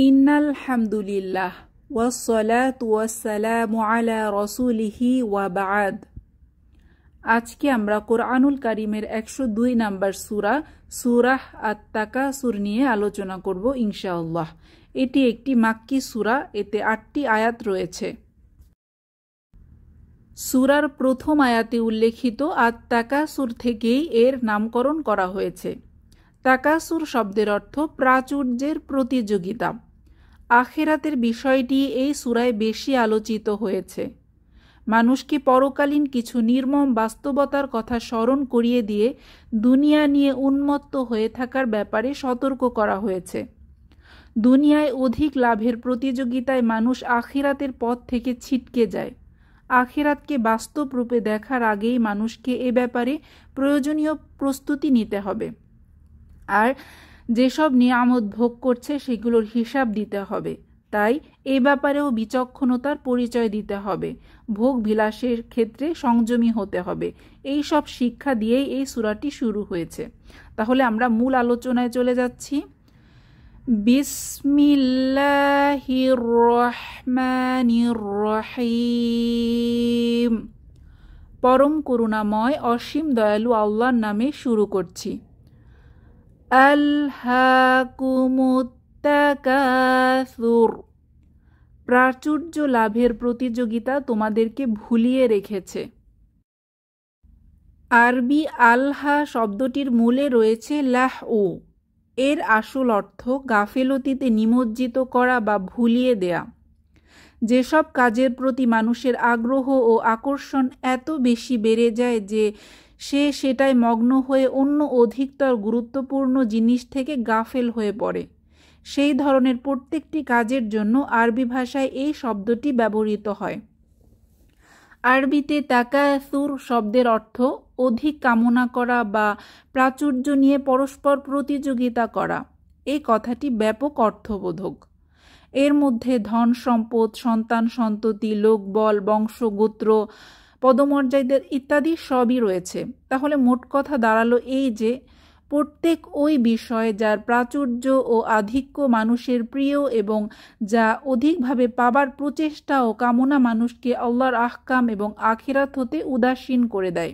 ইন্নাল হামদুলিল্লাহ ওয়াসসালাতু ওয়াসসালামু আলা রাসূলিহি ওয়া বা'দ। আজকে আমরা কোরআনুল কারীমের 102 নম্বর সূরা আত-তাকাসুর নিয়ে আলোচনা করব ইনশাআল্লাহ। এটি একটি মাক্কি সূরা, এতে 8টি আয়াত রয়েছে। সূরার প্রথম আয়াতে উল্লেখিত আত-তাকাসুর থেকেই এর নামকরণ করা হয়েছে। তাকাসুর শব্দের অর্থ প্রাচুর্যের প্রতিযোগিতা। আখিরাতের বিষয়টি এই সূরায় বেশি আলোচিত হয়েছে। মানুষকে পরকালীন কিছু নির্মম বাস্তবতার কথা স্মরণ করিয়ে দিয়ে দুনিয়া নিয়ে উন্মত্ত হয়ে থাকার ব্যাপারে সতর্ক করা হয়েছে। দুনিয়ায় অধিক লাভের প্রতিযোগিতায় মানুষ আখিরাতের পথ থেকে ছিটকে যায়। আখিরাতকে বাস্তব রূপে দেখার আগেই মানুষকে এ ব্যাপারে প্রয়োজনীয় প্রস্তুতি নিতে হবে। আর যেসব নিয়ামত ভোগ করছে সেগুলোর হিসাব দিতে হবে। তাই এ ব্যাপারেও বিচক্ষণতার পরিচয় দিতে হবে। ভোগ বিলাসের ক্ষেত্রে সংযমী হতে হবে। এই সব শিক্ষা দিয়েই এই সূরাটি শুরু হয়েছে। তাহলে আমরা মূল আলোচনায় চলে যাচ্ছি। বিসমিল্লাহির রহমানির রহিম। পরম করুণাময় অসীম দয়ালু আল্লাহর নামে শুরু করছি। আলহাকুমুত তাকাসুর। প্রাচুর্য লাভের প্রতিযোগিতা তোমাদেরকে ভুলিয়ে রেখেছে। আরবি আলহা শব্দটির মূলে রয়েছে লাহউ। এর আসল অর্থ গাফেলতিতে নিমজ্জিত করা বা ভুলিয়ে দেয়া। যেসব কাজের প্রতি মানুষের আগ্রহ ও আকর্ষণ এত বেশি বেড়ে যায় যে সে সেটায় মগ্ন হয়ে অন্য অধিকতর গুরুত্বপূর্ণ জিনিস থেকে গাফেল হয়ে পড়ে, সেই ধরনের প্রত্যেকটি কাজের জন্য আরবি ভাষায় এই শব্দটি ব্যবহৃত হয়। আরবিতে তাকাসুর শব্দের অর্থ অধিক কামনা করা বা প্রাচুর্য নিয়ে পরস্পর প্রতিযোগিতা করা। এই কথাটি ব্যাপক অর্থবোধক। এর মধ্যে ধন সম্পদ, সন্তান সন্ততি, লোকবল, বংশগোত্র, পদমর্যাদা ইত্যাদি সবই রয়েছে। তাহলে মোট কথা দাঁড়ালো এই যে প্রত্যেক ওই বিষয় যার প্রাচুর্য ও আধিক্য মানুষের প্রিয় এবং যা অধিকভাবে পাবার প্রচেষ্টা ও কামনা মানুষকে আল্লাহর আহকাম এবং আখিরাত হতে উদাসীন করে দেয়।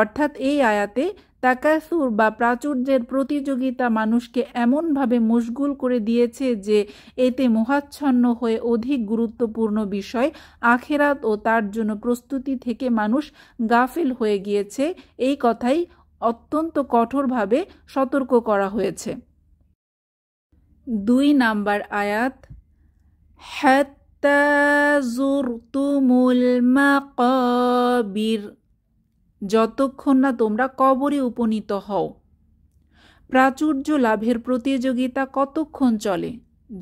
অর্থাৎ এই আয়াতে তাকাসুর বা প্রাচুর্যের প্রতিযোগিতা মানুষকে এমনভাবে মশগুল করে দিয়েছে যে এতে মোহাচ্ছন্ন হয়ে অধিক গুরুত্বপূর্ণ বিষয় আখিরাত ও তার জন্য প্রস্তুতি থেকে মানুষ গাফিল হয়ে গিয়েছে। এই কথাই অত্যন্ত কঠোরভাবে সতর্ক করা হয়েছে। 2 নাম্বার আয়াত, হাত্তা যুরতুমুল মাকাবির। যতক্ষণ না তোমরা কবরে উপনীত হও। প্রাচুর্য লাভের প্রতিযোগিতা কতক্ষণ চলে?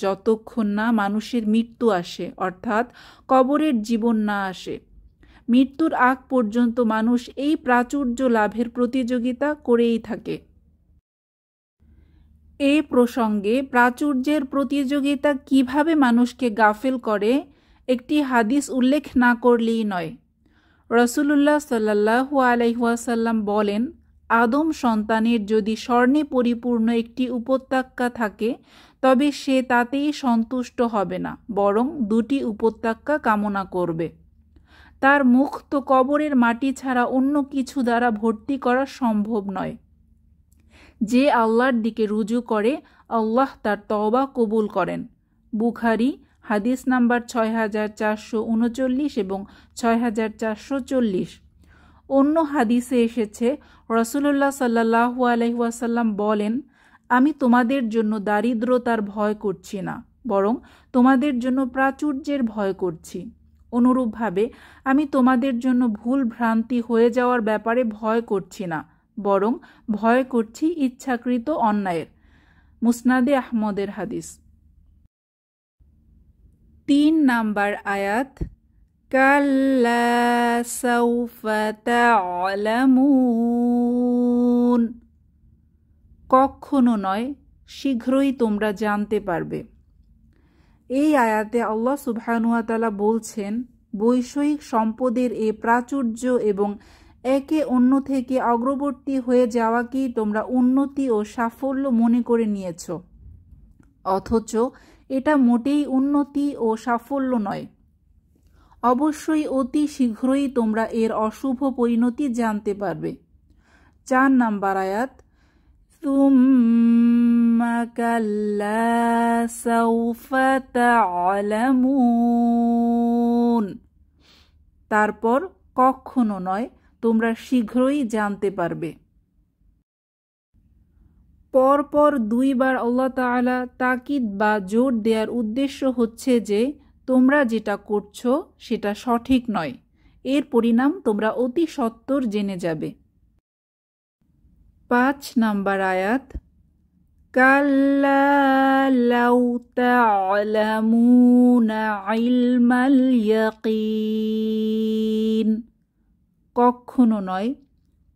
যতক্ষণ না মানুষের মৃত্যু আসে, অর্থাৎ কবরের জীবন না আসে। মৃত্যুর আগ পর্যন্ত মানুষ এই প্রাচুর্য লাভের প্রতিযোগিতা করেই থাকে। এই প্রসঙ্গে প্রাচুর্যের প্রতিযোগিতা কিভাবে মানুষকে গাফেল করে একটি হাদিস উল্লেখ না করলেই নয়। রাসূলুল্লাহ সাল্লাল্লাহু আলাইহি ওয়াসাল্লাম বলেন, আদম সন্তানের যদি স্বর্ণে পরিপূর্ণ একটি উপত্যকা থাকে তবে সে তাতেই সন্তুষ্ট হবে না, বরং 2টি উপত্যকা কামনা করবে। তার মুখ তো কবরের মাটি ছাড়া অন্য কিছু দ্বারা ভর্তি করা সম্ভব নয়। যে আল্লাহর দিকে রুজু করে আল্লাহ তার তওবা কবুল করেন। বুখারী হাদিস নাম্বার 6439 এবং 6440। অন্য হাদিসে এসেছে, রাসূলুল্লাহ সাল্লাল্লাহু আলাইহি ওয়াসাল্লাম বলেন, আমি তোমাদের জন্য দারিদ্রতার ভয় করছি না, বরং তোমাদের জন্য প্রাচুর্যের ভয় করছি। অনুরূপভাবে আমি তোমাদের জন্য ভুল ভ্রান্তি হয়ে যাওয়ার ব্যাপারে ভয় করছি না, বরং ভয় করছি ইচ্ছাকৃত অন্যায়ের। মুসনাদে আহমদের হাদিস। 3 নাম্বার আয়াত, কাল্লা সাউফা তা'লামুন। কখনো নয়, শীঘ্রই তোমরা জানতে পারবে। এই আয়াতে আল্লাহ সুবহানাহু ওয়া তাআলা বলছেন, বৈষয়িক সম্পদের এ প্রাচুর্য এবং একে অন্য থেকে অগ্রবর্তী হয়ে যাওয়াকেই তোমরা উন্নতি ও সাফল্য মনে করে নিয়েছ। অথচ এটা মোটেই উন্নতি ও সাফল্য নয়। অবশ্যই অতি শীঘ্রই তোমরা এর অশুভ পরিণতি জানতে পারবে। 4 নাম্বার আয়াত, সুম্মা কাল্লা সাউফা তা'লামুন, তারপর কখনো নয়, তোমরা শীঘ্রই জানতে পারবে। পরপর 2 বার আল্লাহ তাআলা তাকিদ বা জোর দেওয়ার উদ্দেশ্য হচ্ছে যে তোমরা যেটা করছো সেটা সঠিক নয়, এর পরিণাম তোমরা অতি সত্বর জেনে যাবে। 5 নাম্বার আয়াত, কাল্লা লাউ তা'লামুনা ইলমাল ইয়াকিন, কখনো নয়,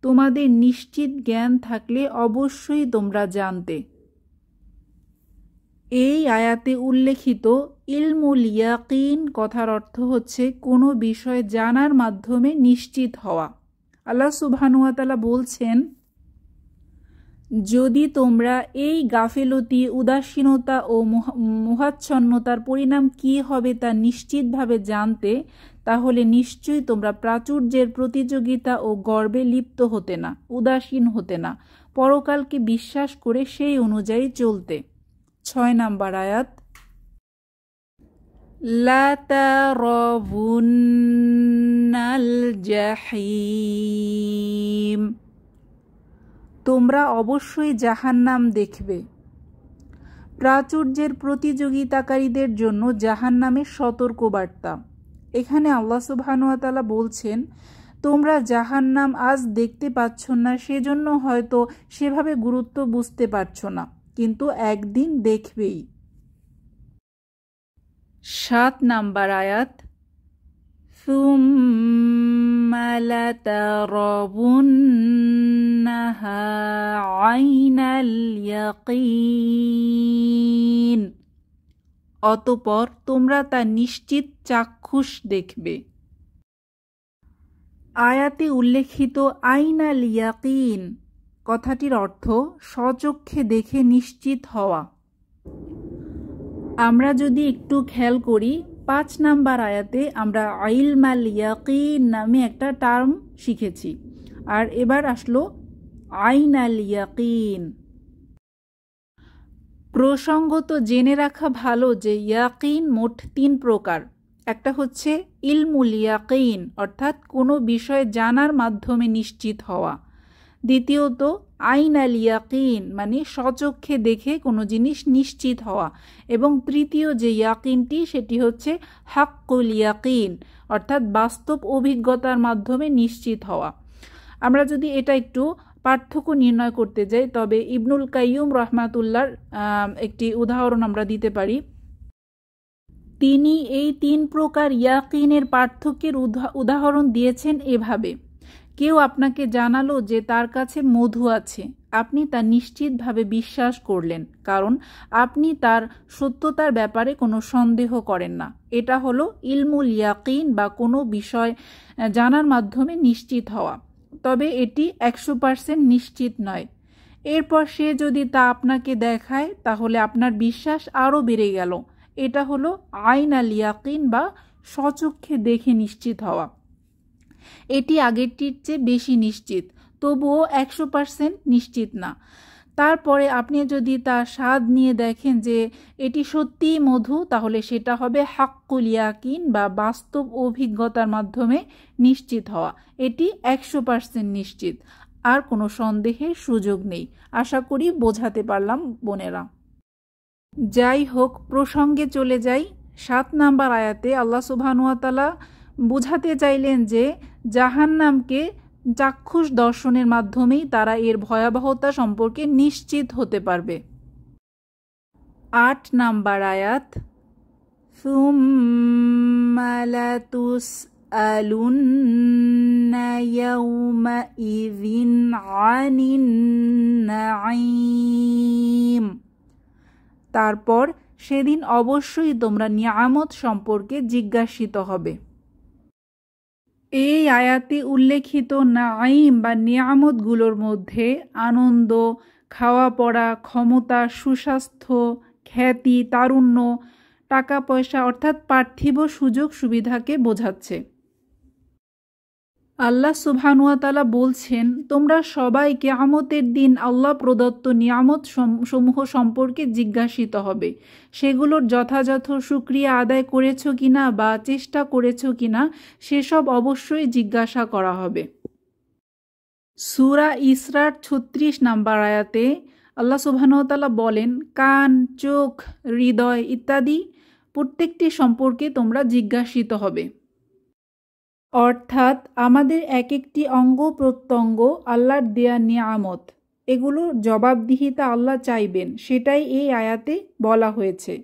তোমাদের নিশ্চিত জ্ঞান থাকলে অবশ্যই তোমরা জানতে। এই আয়াতে উল্লেখিত ইলমুল ইয়াকিন কথার অর্থ হচ্ছে কোনো বিষয় জানার মাধ্যমে নিশ্চিত হওয়া। আল্লাহ সুবহানাহু ওয়া তাআলা বলছেন, যদি তোমরা এই গাফেলতি, উদাসীনতা ও মোহাচ্ছন্নতার পরিণাম কি হবে তা নিশ্চিতভাবে জানতে, তাহলে নিশ্চয়ই তোমরা প্রাচুর্যের প্রতিযোগিতা ও গর্বে লিপ্ত হতে না, উদাসীন হতে না, পরকালকে বিশ্বাস করে সেই অনুযায়ী চলতে। 6 নাম্বার আয়াত, লা তারাবুন্নাল জাহিম, তোমরা অবশ্যই জাহান্নাম দেখবে। প্রাচুর্যের প্রতিযোগিতাকারীদের জন্য জাহান্নামের সতর্কবার্তা। এখানে আল্লাহ সুবহানাহু ওয়া তাআলা বলছেন, তোমরা জাহান্নাম আজ দেখতে পাচ্ছ না, সেজন্য হয়তো সেভাবে গুরুত্ব বুঝতে পারছো না, কিন্তু একদিন দেখবেই। 7 নাম্বার আয়াত, সুম্মা লাতারাবুন্নাহা আইনাল ইয়াকিন, অতঃপর তোমরা তা নিশ্চিত চাক্ষুষ দেখবে। আয়াতে উল্লেখিত আইনাল ইয়াকিন কথাটির অর্থ স্বচক্ষে দেখে নিশ্চিত হওয়া। আমরা যদি একটু খেয়াল করি, 5 নাম্বার আয়াতে আমরা ইলমাল ইয়াকিন নামে একটা টার্ম শিখেছি, আর এবার আসলো আইনাল ইয়াকিন। প্রসঙ্গত জেনে রাখা ভালো যে ইয়াকিন মোট 3 প্রকার। একটা হচ্ছে ইলমুল ইয়াকিন, অর্থাৎ কোনো বিষয় জানার মাধ্যমে নিশ্চিত হওয়া। দ্বিতীয়ত আইনাল ইয়াকিন, মানে স্বচক্ষে দেখে কোনো জিনিস নিশ্চিত হওয়া। এবং তৃতীয় যে ইয়াকিনটি, সেটি হচ্ছে হাক্কুল ইয়াকিন, অর্থাৎ বাস্তব অভিজ্ঞতার মাধ্যমে নিশ্চিত হওয়া। আমরা যদি এটা একটু পার্থক্য নির্ণয় করতে যাই, তবে ইবনুল কাইয়ুম রাহমাতুল্লাহর একটি উদাহরণ আমরা দিতে পারি। তিনি এই 3 প্রকার ইয়াকিনের পার্থক্যের উদাহরণ দিয়েছেন এভাবে: কেউ আপনাকে জানালো যে তার কাছে মধু আছে, আপনি তা নিশ্চিতভাবে বিশ্বাস করলেন, কারণ আপনি তার সত্যতার ব্যাপারে কোনো সন্দেহ করেন না। এটা হলো ইলমুল ইয়াকিন বা কোনো বিষয় জানার মাধ্যমে নিশ্চিত হওয়া। তবে এটি 100% নিশ্চিত নয়। এরপর সে যদি তা আপনাকে দেখায়, তাহলে আপনার বিশ্বাস আরও বেড়ে গেল। এটা হলো আইনাল ইয়াকিন বা স্বচক্ষে দেখে নিশ্চিত হওয়া। এটি আগেরটির চেয়ে বেশি নিশ্চিত, তবুও 100% নিশ্চিত না। তারপরে আপনি যদি তার স্বাদ নিয়ে দেখেন যে এটি সত্যিই মধু, তাহলে সেটা হবে হাক্কুল ইয়াকিন বা বাস্তব অভিজ্ঞতার মাধ্যমে নিশ্চিত হওয়া। এটি 100% নিশ্চিত, আর কোনো সন্দেহের সুযোগ নেই। আশা করি বোঝাতে পারলাম বোনেরা। যাই হোক, প্রসঙ্গে চলে যাই। 7 নাম্বার আয়াতে আল্লাহ সুবহানাহু ওয়া তাআলা বুঝাতে চাইলেন যে জাহান্নামকে চাক্ষুষ দর্শনের মাধ্যমেই তারা এর ভয়াবহতা সম্পর্কে নিশ্চিত হতে পারবে। 8 নাম্বার আয়াত, সুম্মা লাতুসআলুন্না ইয়াওমাইযিন আনিন নাঈম, তারপর সেদিন অবশ্যই তোমরা নিয়ামত সম্পর্কে জিজ্ঞাসিত হবে। এই আয়াতে উল্লেখিত নাঈম বা নিয়ামতগুলোর মধ্যে আনন্দ, খাওয়া পড়া, ক্ষমতা, সুস্বাস্থ্য, খ্যাতি, তারুণ্য, টাকা পয়সা অর্থাৎ পার্থিব সুযোগ সুবিধাকে বোঝাচ্ছে। আল্লাহ সুবহানাহু ওয়া তাআলা বলছেন, তোমরা সবাই কিয়ামতের দিন আল্লাহ প্রদত্ত নিয়ামত সমূহ সম্পর্কে জিজ্ঞাসিত হবে। সেগুলোর যথাযথ শুকরিয়া আদায় করেছো কিনা বা চেষ্টা করেছো কিনা সেসব অবশ্যই জিজ্ঞাসা করা হবে। সূরা ইসরার ৩৬ নম্বর আয়াতে আল্লাহ সুবহানাহু ওয়া তাআলা বলেন, কান, চোখ, হৃদয় ইত্যাদি প্রত্যেকটি সম্পর্কে তোমরা জিজ্ঞাসিত হবে। অর্থাৎ আমাদের এক একটি অঙ্গ প্রত্যঙ্গ আল্লাহর দেয়া নিয়ামত, এগুলোর জবাবদিহিতা আল্লাহ চাইবেন, সেটাই এই আয়াতে বলা হয়েছে।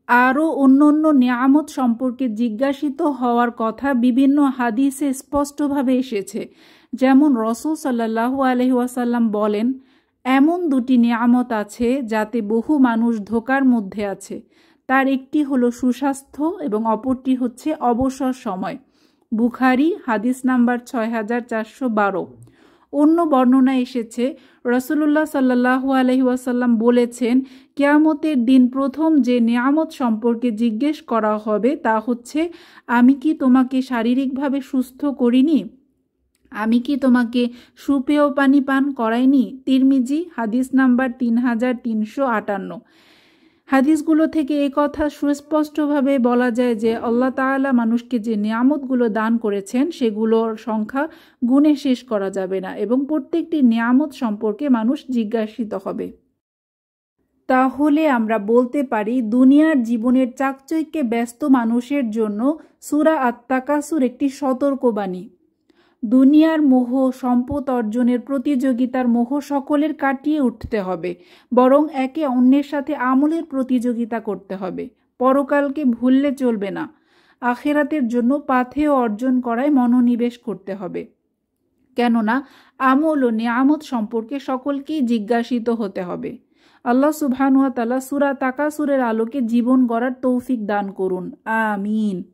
আরও অন্য নিয়ামত সম্পর্কে জিজ্ঞাসিত হওয়ার কথা বিভিন্ন হাদিসে স্পষ্টভাবে এসেছে। যেমন রাসূল সাল্লাল্লাহু আলাইহি ওয়াসাল্লাম বলেন, এমন দুটি নিয়ামত আছে যাতে বহু মানুষ ধোঁকার মধ্যে আছে। তার একটি হলো সুস্বাস্থ্য এবং অপরটি হচ্ছে অবসর সময়। বুখারী হাদিস নাম্বার ৬৪১২। অন্য বর্ণনা এসেছে, রাসূলুল্লাহ সাল্লাল্লাহু আলাইহি ওয়াসাল্লাম বলেছেন, কিয়ামতের দিন প্রথম যে নিয়ামত সম্পর্কে জিজ্ঞেস করা হবে তা হচ্ছে, আমি কি তোমাকে শারীরিকভাবে সুস্থ করিনি? আমি কি তোমাকে সুপেয় পানি পান করাইনি? তিরমিজি হাদিস নাম্বার ৩৩৫৮। হাদিসগুলো থেকে এই কথা সুস্পষ্টভাবে বলা যায় যে আল্লাহ তাআলা মানুষকে যে নিয়ামতগুলো দান করেছেন সেগুলোর সংখ্যা গুণে শেষ করা যাবে না এবং প্রত্যেকটি নিয়ামত সম্পর্কে মানুষ জিজ্ঞাসিত হবে। তাহলে আমরা বলতে পারি দুনিয়ার জীবনের চাকচক্যে ব্যস্ত মানুষের জন্য সূরা আত-তাকাসুর একটি সতর্কবাণী। দুনিয়ার মোহ, সম্পদ অর্জনের প্রতিযোগিতার মোহ সকলের কাটিয়ে উঠতে হবে, বরং একে অন্যের সাথে আমলের প্রতিযোগিতা করতে হবে। পরকালকে ভুললে চলবে না। আখিরাতের জন্য পাথেয় অর্জন করায় মনোনিবেশ করতে হবে। কেননা আমল ও নিয়ামত সম্পর্কে সকলকেই জিজ্ঞাসিত হতে হবে। আল্লাহ সুবহানাহু ওয়া তাআলা সূরা তাকাসুরের আলোকে জীবন গড়ার তৌফিক দান করুন। আমিন।